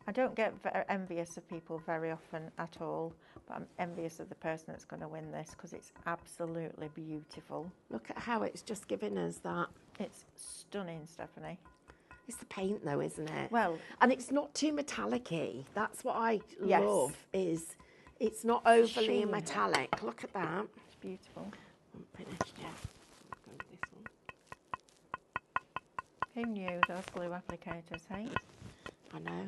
I don't get envious of people very often at all, but I'm envious of the person that's going to win this because it's absolutely beautiful. look at how it's just giving us that. It's stunning, Stephanie. It's the paint though, isn't it? Well, and it's not too metallic-y. That's what I Yes. love, is it's not overly Sheen. metallic. Look at that. it's beautiful. I'm finished yet. Go with this one. Who knew those glue applicators, hey? I know.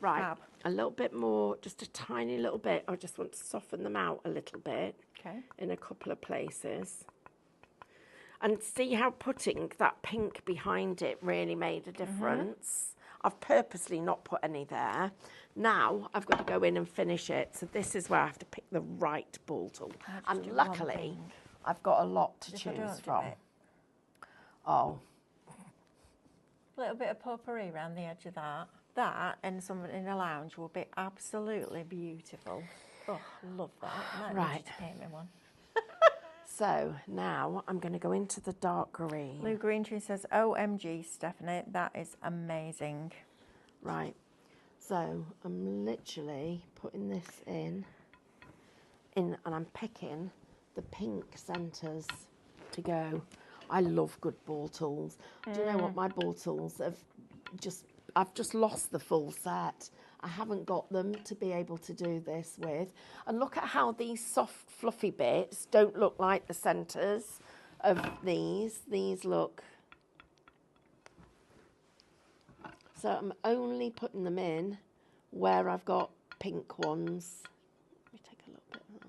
Right, Fab. a little bit more, just a tiny little bit. I just want to soften them out a little bit Okay. in a couple of places. And see how putting that pink behind it really made a difference. I've purposely not put any there. Now I've got to go in and finish it. So this is where I have to pick the right ball tool. And do one luckily, thing. I've got a lot to If I don't choose do from. it. Oh, A little bit of potpourri around the edge of that. That and something in a lounge will be absolutely beautiful. Oh, love that. Might need you Right. to paint me one. so now I'm going to go into the dark green. Lou Greentree says, OMG, Stephanie, that is amazing. Right, so I'm literally putting this in and I'm picking the pink centres to go. I love good ball tools. Do you know what? My ball tools I've just lost the full set. I haven't got them to be able to do this with. And look at how these soft, fluffy bits don't look like the centres of these. These look... So I'm only putting them in where I've got pink ones. Let me take a little bit of that.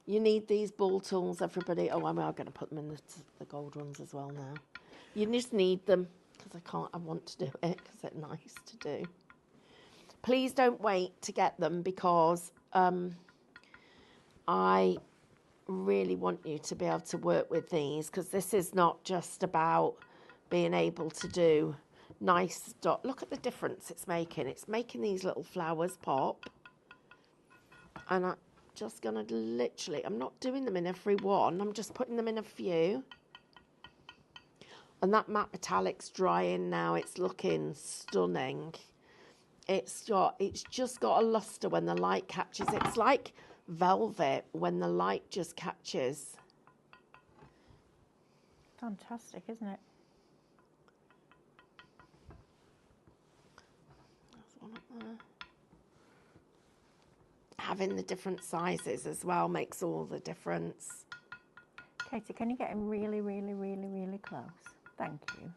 You need these ball tools, everybody. Oh, I'm going to put them in the gold ones as well now. You just need them because I want to do it because they're nice to do. Please don't wait to get them because I really want you to be able to work with these because this is not just about being able to do nice dot. Look at the difference it's making. It's making these little flowers pop. And I'm just going to literally, I'm not doing them in every one. I'm just putting them in a few. And that Matte Metallics drying now. It's looking stunning. It's just got a luster when the light catches. It's like velvet when the light just catches. Fantastic, isn't it? There's one up there. Having the different sizes as well makes all the difference. Katie, can you get him really, really, really, really close? Thank you.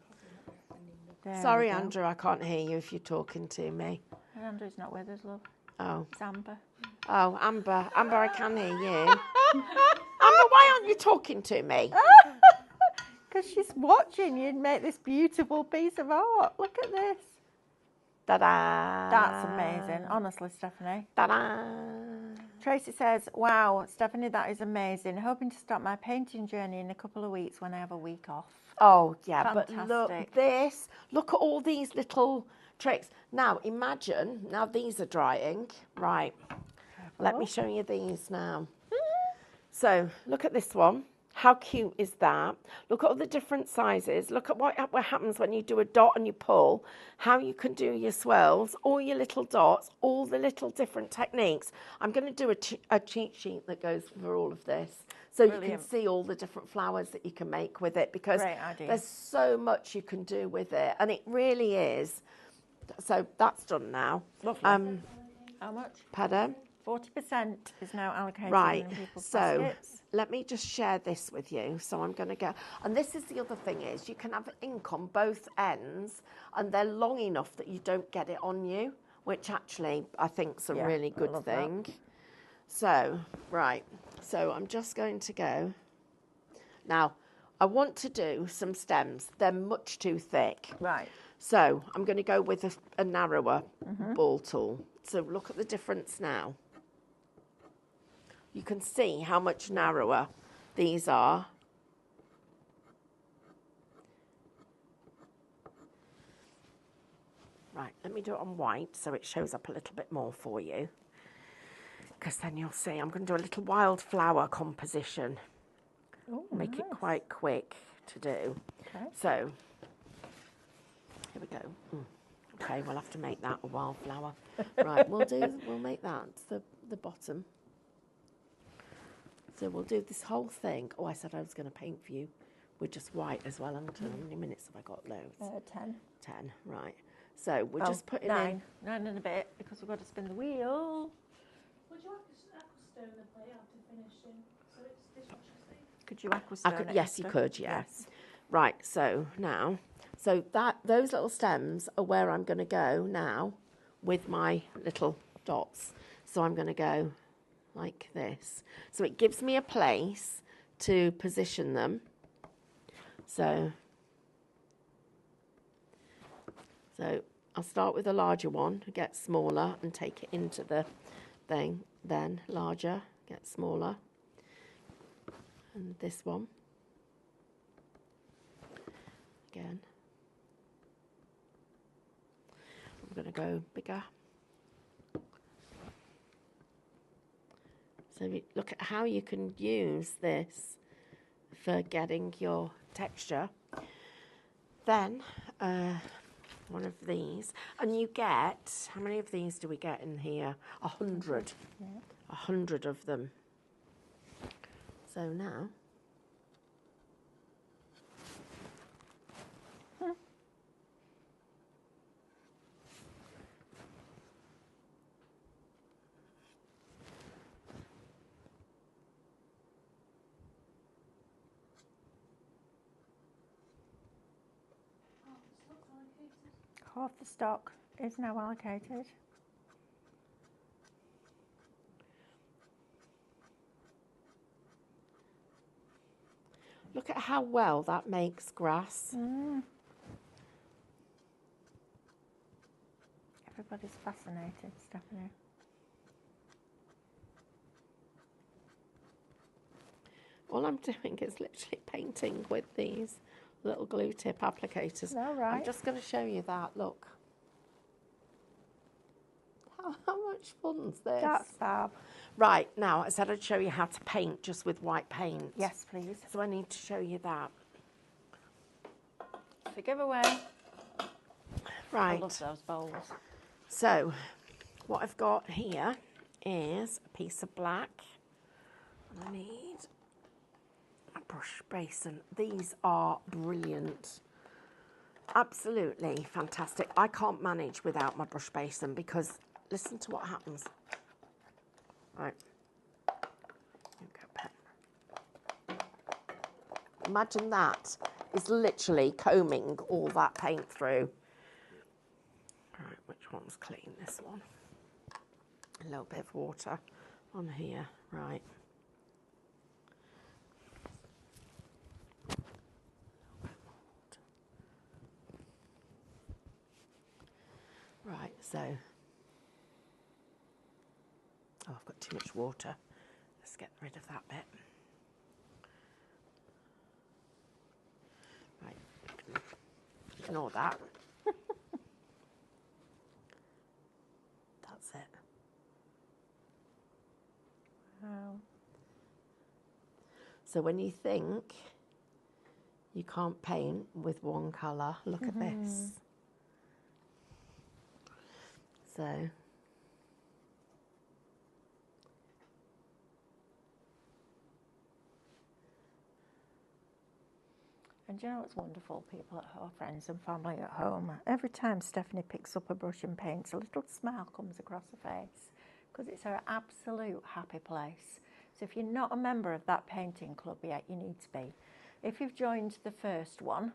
There Sorry, we go. Andrew, I can't hear you if you're talking to me. Andrew's not with us, love. Oh, It's Amber. oh, Amber, I can hear you. Amber, why aren't you talking to me? Because she's watching you make this beautiful piece of art. Look at this. Ta-da! That's amazing. Honestly, Stephanie. Ta-da! Tracy says, wow, Stephanie, that is amazing. Hoping to start my painting journey in a couple of weeks when I have a week off. Oh, yeah, but Fantastic. look at all these little tricks. Now, imagine, now these are drying. Right, let me show you these now. So, look at this one. How cute is that? Look at all the different sizes. Look at what happens when you do a dot and you pull, how you can do your swirls, all your little dots, all the little different techniques. I'm going to do a cheat sheet that goes for all of this. So you can see all the different flowers that you can make with it because there's so much you can do with it. And it really is. So that's done now. Lovely. How much? Pardon? 40% is now allocated Right, in people's so baskets. let me just share this with you. So I'm going to go, and this is the other thing is you can have ink on both ends and they're long enough that you don't get it on you, which actually I think is a really good thing. So, right, so I'm just going to go. Now, I want to do some stems. They're much too thick. Right. So I'm going to go with a narrower ball tool. So look at the difference now. You can see how much narrower these are. Right, let me do it on white so it shows up a little bit more for you. Because then you'll see I'm going to do a little wildflower composition. Ooh, Make it quite quick to do. Okay. So, here we go. Okay, we'll have to make that a wildflower. Right, we'll make that the bottom. So we'll do this whole thing. Oh, I said I was going to paint for you with just white as well. How many minutes have I got? Loads. 10. 10, right. So we're just putting 9. in... 9 and a bit because we've got to spin the wheel. Would you aquastone the play after finishing? So it's dishwasher safe? Could you aquastone it? Yes, you Esther? could, yes. Right, so now, so those little stems are where I'm going to go now with my little dots. So I'm going to go like this. So it gives me a place to position them. So I'll start with a larger one, get smaller and take it into the thing, then larger, get smaller. And this one. Again. I'm going to go bigger. So look at how you can use this for getting your texture. Then one of these, and you get, how many of these do we get in here? 100. Yeah. 100 of them. So now, half the stock is now allocated. look at how well that makes grass. Everybody's fascinated, Stephanie. All I'm doing is literally painting with these little glue tip applicators. All right. I'm just going to show you that, look. How much fun's this? That's fab. Right, now I said I'd show you how to paint just with white paint. Yes, please. So I need to show you that. The giveaway. Right. I love those bowls. So what I've got here is a piece of black. And I need a brush basin. These are brilliant. Absolutely fantastic. I can't manage without my brush basin because listen to what happens. Right. Here we go, pen. Imagine that is literally combing all that paint through. Right, which one's clean? This one. A little bit of water on here. Right. Right, so, oh, I've got too much water. Let's get rid of that bit. Right, ignore that. That's it. Wow. So when you think you can't paint with one colour, look at this. So, and do you know what's wonderful? People at home, friends and family at home, every time Stephanie picks up a brush and paints, a little smile comes across her face because it's her absolute happy place. So if you're not a member of that painting club yet, you need to be. If you've joined the first one,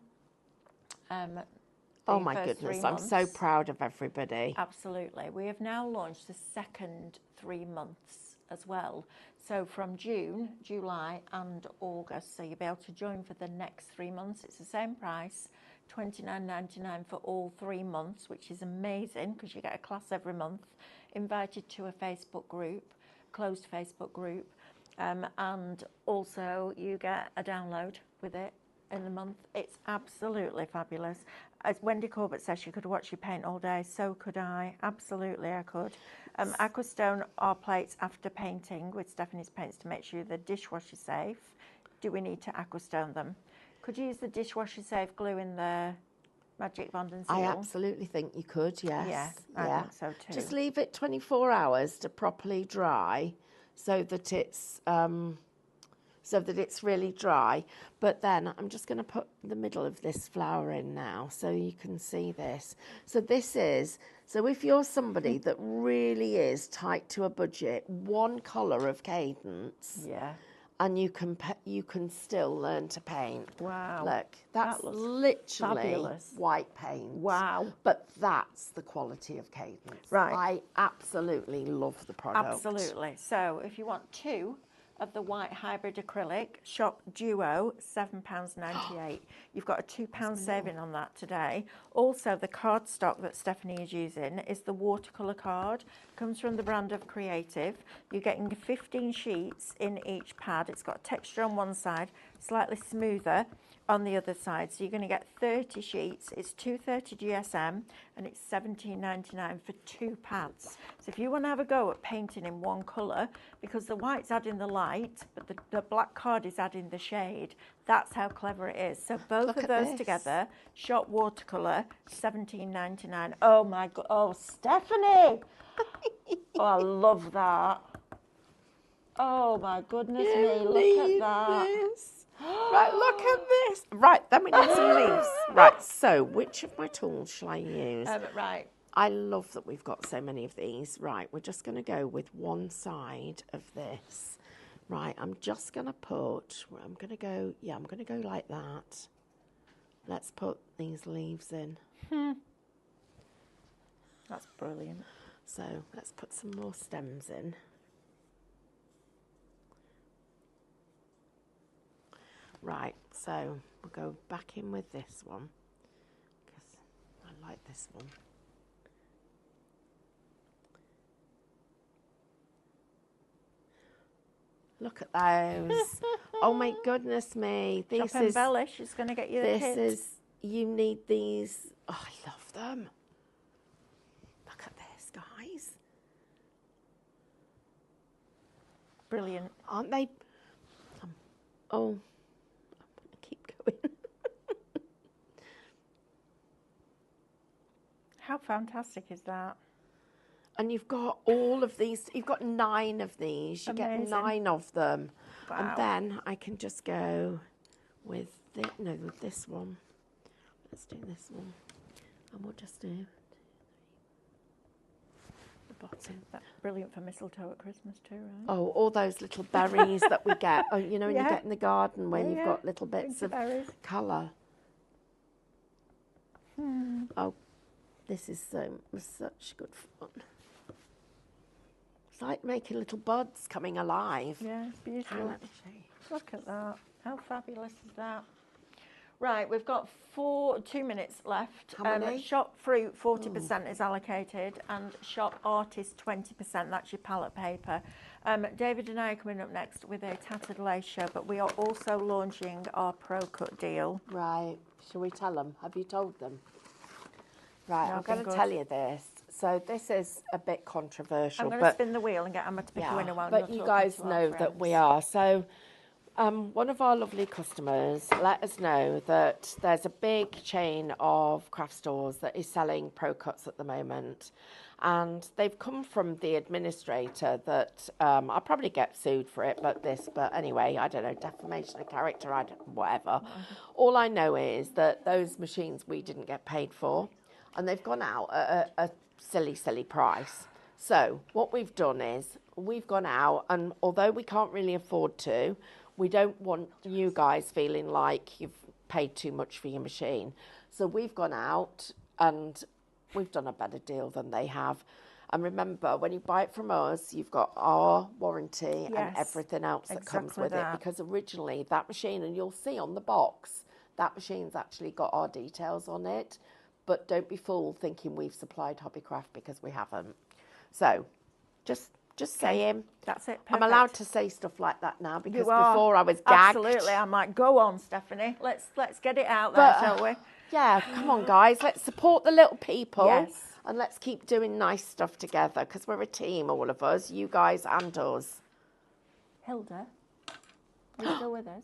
oh my goodness, I'm so proud of everybody. Absolutely. We have now launched the second 3 months as well. So from June, July and August, so you'll be able to join for the next 3 months. It's the same price, $29.99 for all 3 months, which is amazing because you get a class every month, invited to a Facebook group, closed Facebook group, and also you get a download with it in the month. It's absolutely fabulous. As Wendy Corbett says, she could watch you paint all day. So could I. Absolutely, I could. Aquastone our plates after painting with Stephanie's paints to make sure the dishwasher safe. Do we need to aquastone them? Could you use the dishwasher safe glue in the Magic Bond and Seal? I absolutely think you could, yes. Yeah, I think so too. Just leave it 24 hours to properly dry so that it's really dry. But then I'm just going to put the middle of this flower in now so you can see this. So if you're somebody that really is tight to a budget, one colour of Cadence, yeah, and you can still learn to paint. Wow. Look, that's That looks literally fabulous. white paint. Wow. But that's the quality of Cadence. Right. I absolutely love the product. Absolutely. So if you want 2 of the white hybrid acrylic, shop Duo, £7.98. You've got a £2 saving on that today. Also, the cardstock that Stephanie is using is the watercolour card. Comes from the brand of Creative. You're getting 15 sheets in each pad. It's got texture on one side, slightly smoother on the other side. So you're going to get 30 sheets. It's 230 GSM and it's £17.99 for 2 pads. So if you want to have a go at painting in one colour, because the white's adding the light, but the black card is adding the shade, that's how clever it is. So both Look of at those this. together, shop watercolour, £17.99. Oh my God, oh Stephanie! Oh, I love that. Oh my goodness me, look at that. This. Right, look at this. Right, then we need some leaves. Right, so which of my tools shall I use? Right. I love that we've got so many of these. Right, we're just going to go with one side of this. Right, I'm just going to put, I'm going to go like that. Let's put these leaves in. That's brilliant. So let's put some more stems in. Right, so we'll go back in with this one because I like this one. Look at those. Oh my goodness me. Shop This is, Embellish is going to get you the this kit. is, you need these. Oh, I love them. Look at this, guys. Brilliant. Aren't they? Oh, I'm going to keep going. How fantastic is that? And you've got all of these, you've got 9 of these. You get Amazing. 9 of them. Wow. And then I can just go with, with this one. Let's do this one. And we'll just do the bottom. That's brilliant for mistletoe at Christmas too, right? Oh, all those little berries that we get. Oh, you know, when Yeah. you get in the garden when Yeah, you've yeah. got little bits Winter of berries. colour. Oh, this is such good fun. It's like making little buds coming alive. Yeah, it's beautiful. Let me show you. Look at that. How fabulous is that? Right, we've got 2 minutes left. How many? Shop fruit 40% is allocated, and shop artist 20%. That's your palette paper. David and I are coming up next with a tattered lace show, but we are also launching our Pro Cut deal. Right, shall we tell them? Have you told them? Right, No, I'm I've going been to good. tell you this. So this is a bit controversial, I'm going to but spin the wheel and get Emma to pick a winner while but you're you talking guys to our know that we friends. are. So one of our lovely customers let us know that there's a big chain of craft stores that is selling Pro Cuts at the moment. And they've come from the administrator that I'll probably get sued for it, but anyway, I don't know, defamation of character, whatever. All I know is that those machines we didn't get paid for, and they've gone out at a silly, silly price. So what we've done is we've gone out, and although we can't really afford to, we don't want you guys feeling like you've paid too much for your machine. So we've gone out and we've done a better deal than they have. And remember, when you buy it from us, you've got our warranty and Yes, everything else that comes exactly with that. it. Because originally that machine, and you'll see on the box, that machine's actually got our details on it. But don't be fooled thinking we've supplied Hobbycraft, because we haven't. So just saying. That's it. I'm allowed to say stuff like that now, because You are. before I was gagged. Absolutely. I'm like, go on, Stephanie. Let's get it out there, shall we? Yeah, come on, guys. Let's support the little people. Yes. And let's keep doing nice stuff together, because we're a team, all of us, you guys and us. Hilda, are you still with us?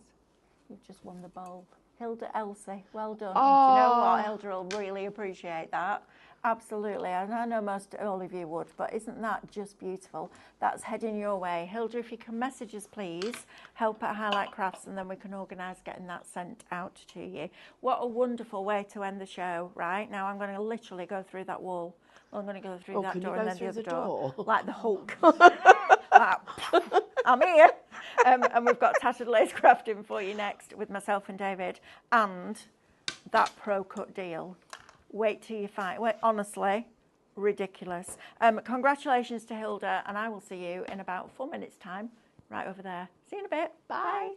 You've just won the bulb. Hilda Elsie, well done. Oh. Do you know what? Hilda will really appreciate that. Absolutely. And I know most all of you would, but isn't that just beautiful? That's heading your way. Hilda, if you can message us, please, help at Highlight Crafts, and then we can organise getting that sent out to you. What a wonderful way to end the show, right? Now I'm going to literally go through that wall. Well, I'm going to go through that can you door go and then through the other the door. door? Like the Hulk. I'm here. And we've got tattered lace crafting for you next with myself and David, and that pro cut deal. Wait till you find. Wait, honestly, ridiculous. Congratulations to Hilda, and I will see you in about 4 minutes' time, right over there. See you in a bit. Bye.